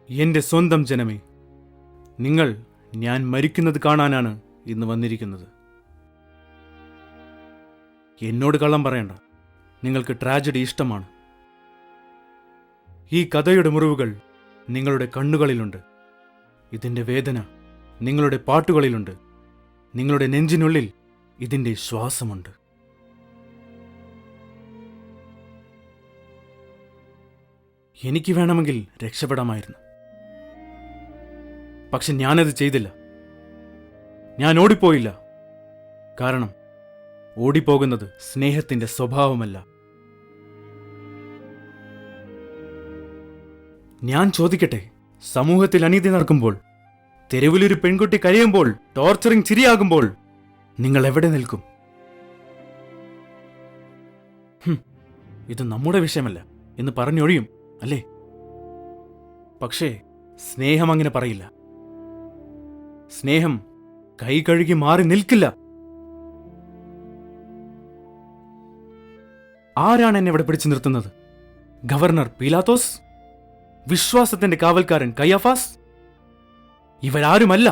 എന്റെ സ്വന്തം ജനമേ, നിങ്ങൾ ഞാൻ മരിക്കുന്നത് കാണാനാണ് ഇന്ന് വന്നിരിക്കുന്നത്. എന്നോട് കള്ളം പറയണ്ട, നിങ്ങൾക്ക് ട്രാജഡി ഇഷ്ടമാണ്. ഈ കഥയുടെ മുറിവുകൾ നിങ്ങളുടെ കണ്ണുകളിലുണ്ട്. ഇതിന്റെ വേദന നിങ്ങളുടെ പാട്ടുകളിലുണ്ട്. നിങ്ങളുടെ നെഞ്ചിനുള്ളിൽ ഇതിന്റെ ശ്വാസമുണ്ട്. എനിക്ക് വേണമെങ്കിൽ രക്ഷപ്പെടാമായിരുന്നു. പക്ഷെ ഞാനത് ചെയ്തില്ല. ഞാൻ ഓടിപ്പോയില്ല. കാരണം ഓടിപ്പോകുന്നത് സ്നേഹത്തിന്റെ സ്വഭാവമല്ല. ഞാൻ ചോദിക്കട്ടെ, സമൂഹത്തിൽ അനീതി നടക്കുമ്പോൾ, തെരുവിലൊരു പെൺകുട്ടി കരയുമ്പോൾ, ടോർച്ചറിങ് ചിരിയാകുമ്പോൾ നിങ്ങൾ എവിടെ നിൽക്കും? ഇത് നമ്മുടെ വിഷയമല്ല എന്ന് പറഞ്ഞൊഴിയും അല്ലേ? പക്ഷേ സ്നേഹം അങ്ങനെ പറയില്ല. സ്നേഹം കൈ കഴുകി മാറി നിൽക്കില്ല. ആരാണ് എന്നെ ഇവിടെ പിടിച്ചു നിർത്തുന്നത്? ഗവർണർ പീലാത്തോസ്? വിശ്വാസത്തിന്റെ കാവൽക്കാരൻ കയ്യാഫാസ്? ഇവരാരുമല്ല,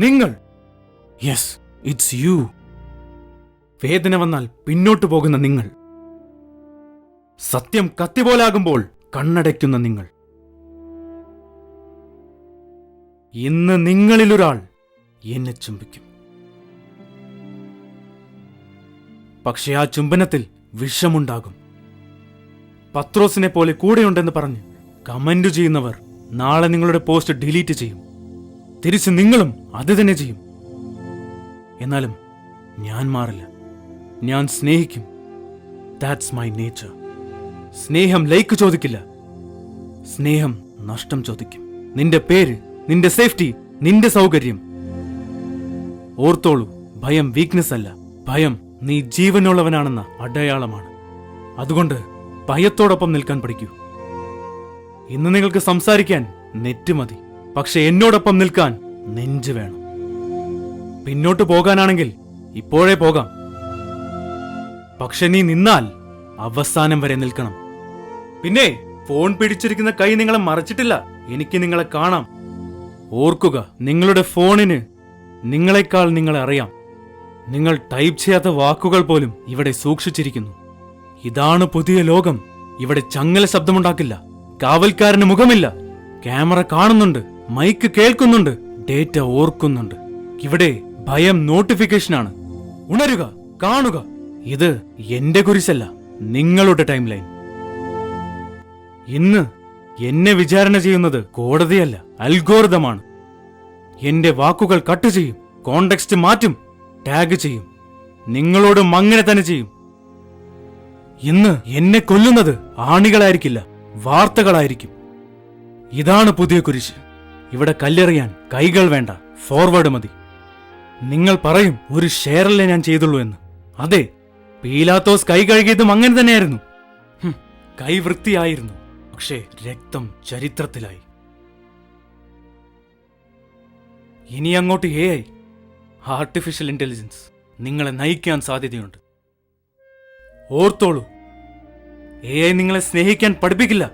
നിങ്ങൾ. Yes, it's you. വേദന വന്നാൽ പിന്നോട്ടു പോകുന്ന നിങ്ങൾ, സത്യം കത്തിപോലാകുമ്പോൾ കണ്ണടയ്ക്കുന്ന നിങ്ങൾ. ഇന്ന് നിങ്ങളിലൊരാൾ എന്നെ ചുംബിക്കും. പക്ഷെ ആ ചുംബനത്തിൽ വിഷമുണ്ടാകും. പത്രോസിനെ പോലെ കൂടെയുണ്ടെന്ന് പറഞ്ഞ് കമന്റ് ചെയ്യുന്നവർ നാളെ നിങ്ങളുടെ പോസ്റ്റ് ഡിലീറ്റ് ചെയ്യും. തിരിച്ച് നിങ്ങളും അത് തന്നെ ചെയ്യും. എന്നാലും ഞാൻ മാറില്ല. ഞാൻ സ്നേഹിക്കും. That's my nature. സ്നേഹം ലൈക്ക് ചോദിക്കില്ല. സ്നേഹം നഷ്ടം ചോദിക്കും. നിന്റെ പേര്, നിന്റെ സേഫ്റ്റി, നിന്റെ സൗകര്യം. ഓർത്തോളൂ, ഭയം വീക്ക്നെസ് അല്ല. ഭയം നീ ജീവനുള്ളവനാണെന്ന അടയാളമാണ്. അതുകൊണ്ട് ഭയത്തോടൊപ്പം നിൽക്കാൻ പഠിക്കൂ. ഇന്ന് നിങ്ങൾക്ക് സംസാരിക്കാൻ നെറ്റ് മതി. പക്ഷെ എന്നോടൊപ്പം നിൽക്കാൻ നെഞ്ച് വേണം. പിന്നോട്ട് പോകാനാണെങ്കിൽ ഇപ്പോഴേ പോകാം. പക്ഷെ നീ നിന്നാൽ അവസാനം വരെ നിൽക്കണം. പിന്നെ ഫോൺ പിടിച്ചിരിക്കുന്ന കൈ നിങ്ങളെ മറച്ചിട്ടില്ല. എനിക്ക് നിങ്ങളെ കാണാം. ഓർക്കുക, നിങ്ങളുടെ ഫോണിന് നിങ്ങളെക്കാൾ നിങ്ങളെ അറിയാം. നിങ്ങൾ ടൈപ്പ് ചെയ്യാത്ത വാക്കുകൾ പോലും ഇവിടെ സൂക്ഷിച്ചിരിക്കുന്നു. ഇതാണ് പുതിയ ലോകം. ഇവിടെ ചങ്ങല ശബ്ദമുണ്ടാക്കില്ല. കാവൽക്കാരന് മുഖമില്ല. ക്യാമറ കാണുന്നുണ്ട്, മൈക്ക് കേൾക്കുന്നുണ്ട്, ഡേറ്റ ഓർക്കുന്നുണ്ട്. ഇവിടെ ഭയം നോട്ടിഫിക്കേഷനാണ്. ഉണരുക, കാണുക. ഇത് എന്റെ കുരിശല്ല, നിങ്ങളുടെ ടൈം ലൈൻ. ഇന്ന് എന്നെ വിചാരണ ചെയ്യുന്നത് കോടതിയല്ല, അൽഗോരിതമാണ്. എന്റെ വാക്കുകൾ കട്ട് ചെയ്യും, കോണ്ടെക്സ്റ്റ് മാറ്റും, ടാഗ് ചെയ്യും. നിങ്ങളോടും അങ്ങനെ തന്നെ ചെയ്യും. ഇന്ന് എന്നെ കൊല്ലുന്നത് ആണികളായിരിക്കില്ല, വാർത്തകളായിരിക്കും. ഇതാണ് പുതിയ കുരിശ്. ഇവിടെ കല്ലെറിയാൻ കൈകൾ വേണ്ട, ഫോർവേഡ് മതി. നിങ്ങൾ പറയും ഒരു ഷെയറല്ലേ ഞാൻ ചെയ്തുള്ളൂ എന്ന്. അതെ, പീലാത്തോസ് കൈ കഴുകിയതും അങ്ങനെ തന്നെയായിരുന്നു. കൈ വൃത്തിയായിരുന്നു, പക്ഷേ രക്തം ചരിത്രത്തിലായി. ഇനി അങ്ങോട്ട് AI, ആർട്ടിഫിഷ്യൽ ഇന്റലിജൻസ്, നിങ്ങളെ നയിക്കാൻ സാധ്യതയുണ്ട്. ഓർത്തോളൂ, AI നിങ്ങളെ സ്നേഹിക്കാൻ പഠിപ്പിക്കില്ല.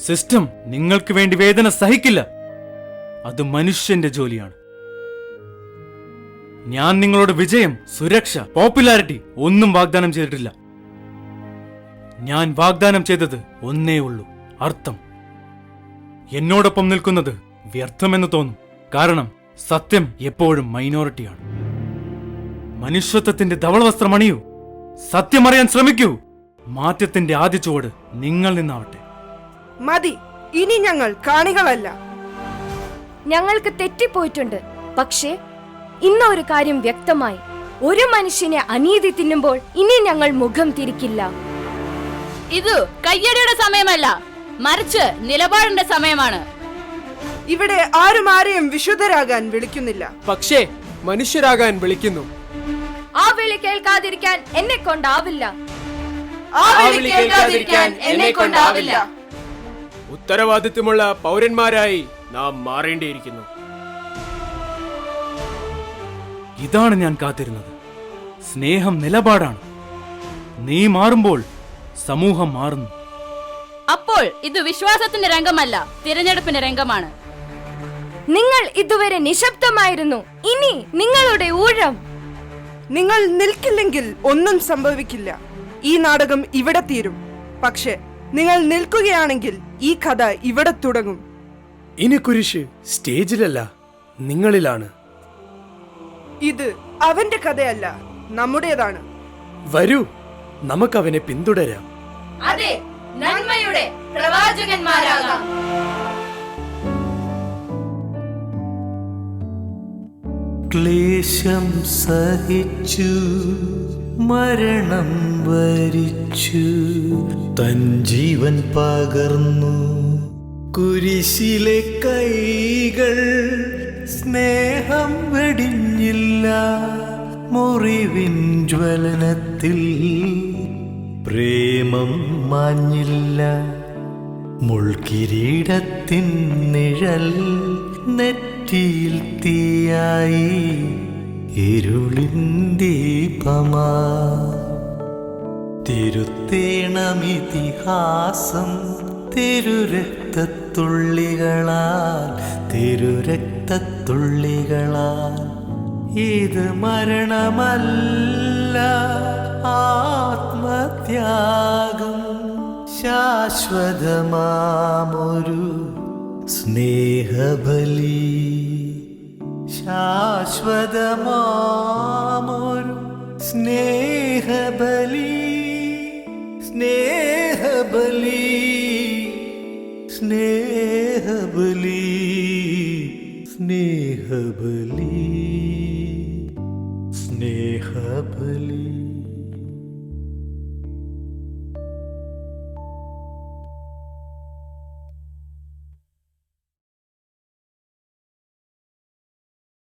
സിസ്റ്റം നിങ്ങൾക്ക് വേണ്ടി വേദന സഹിക്കില്ല. അത് മനുഷ്യന്റെ ജോലിയാണ്. ഞാൻ നിങ്ങളോട് വിജയം, സുരക്ഷ, പോപ്പുലാരിറ്റി ഒന്നും വാഗ്ദാനം ചെയ്തിട്ടില്ല. ഞാൻ വാഗ്ദാനം ചെയ്തത് ഒന്നേ ഉള്ളൂ, അർത്ഥം. എന്നോടൊപ്പം നിൽക്കുന്നത് വ്യർത്ഥമെന്ന് തോന്നും. കാരണം സത്യം എപ്പോഴും മൈനോറിറ്റിയാണ്. മനുഷ്യത്വത്തിന്റെ ധവളവസ്ത്രം അണിയൂ. സത്യമറിയാൻ ശ്രമിക്കൂ. മാറ്റത്തിന്റെ ആദ്യ ചുവട് നിങ്ങൾ നിന്നാവട്ടെ. മതി, ഇനി ഞങ്ങൾ കാണികളല്ല. ഞങ്ങൾക്ക് തെറ്റിപ്പോയിട്ടുണ്ട്. പക്ഷേ ഇന്ന് ഒരു കാര്യം വ്യക്തമായി. ഒരു മനുഷ്യനെ അനീതി തിന്നുമ്പോൾ ഇനി ഞങ്ങൾ മുഖം തിരിക്കില്ല. ഇത് കയ്യടിയുടെ സമയമല്ല, മറിച്ച് നിലപാടിന്റെ സമയമാണ്. ഇവിടെ ആരും ആരെയും വിശുദ്ധരാകാൻ വിളിക്കുന്നില്ല, പക്ഷേ മനുഷ്യരാകാൻ വിളിക്കുന്നു. ആ വിളി കേൾക്കാതിരിക്കാൻ എന്നെ കൊണ്ടാവില്ല. ഉത്തരവാദിത്വമുള്ള പൗരന്മാരായി നാം മാറേണ്ടിയിരിക്കുന്നു. ഇതാണ് ഞാൻ കാത്തിരുന്നത്. സ്നേഹം നിലപാടാണ്. നീ മാറുമ്പോൾ സമൂഹം മാറുന്നു. അപ്പോൾ ഇപ്പോൾ ഇത് വിശ്വാസത്തിന്റെ രംഗമല്ല, തിരഞ്ഞെടുപ്പിന്റെ രംഗമാണ്. നിങ്ങൾ ഇതുവരെ നിശബ്ദമായിരുന്നു. ഇനി നിങ്ങളുടെ ഊഴം. നിങ്ങൾ നിൽക്കില്ലെങ്കിൽ ഒന്നും സംഭവിക്കില്ല. ഈ നാടകം ഇവിടെ തീരും. പക്ഷെ നിങ്ങൾ നിൽക്കുകയാണെങ്കിൽ ഈ കഥ ഇവിടെ തുടങ്ങും. ഇനി കുരിശ് സ്റ്റേജിലല്ല, നിങ്ങളിലാണ്. ഇത് അവന്റെ കഥയല്ല, നമ്മുടേതാണ്. വരൂ, നമുക്കവനെ പിന്തുടരാം. അതെ, നന്മയുടെ പ്രവാചകന്മാരാകാം. ക്ലേശം സഹിച്ചു മരണം വരിച്ചു തൻ ജീവൻ പകർന്നു കുരിശിലെ കൈകൾ സ്നേഹം വെടിഞ്ഞില്ല മുറിവിൻ ജ്വലനത്തിൽ പ്രേമം മാഞ്ഞില്ല മുൾക്കിരീടത്തിൻ നിഴൽ നെറ്റിയിൽ തീയായി ഇരുളിൻ ദീപമാ തിരുത്തേണമിതിഹാസം തിരുരക്തത്തുള്ളികളാൽ ഇത് മരണമല്ല ആത്മത്യാഗം ശാശ്വതമാമൊരു സ്നേഹബലി ശാശ്വതമാമൊരു സ്നേഹബലി സ്നേഹബലി സ്നേഹബലി സ്നേഹബലി സ്നേഹബലി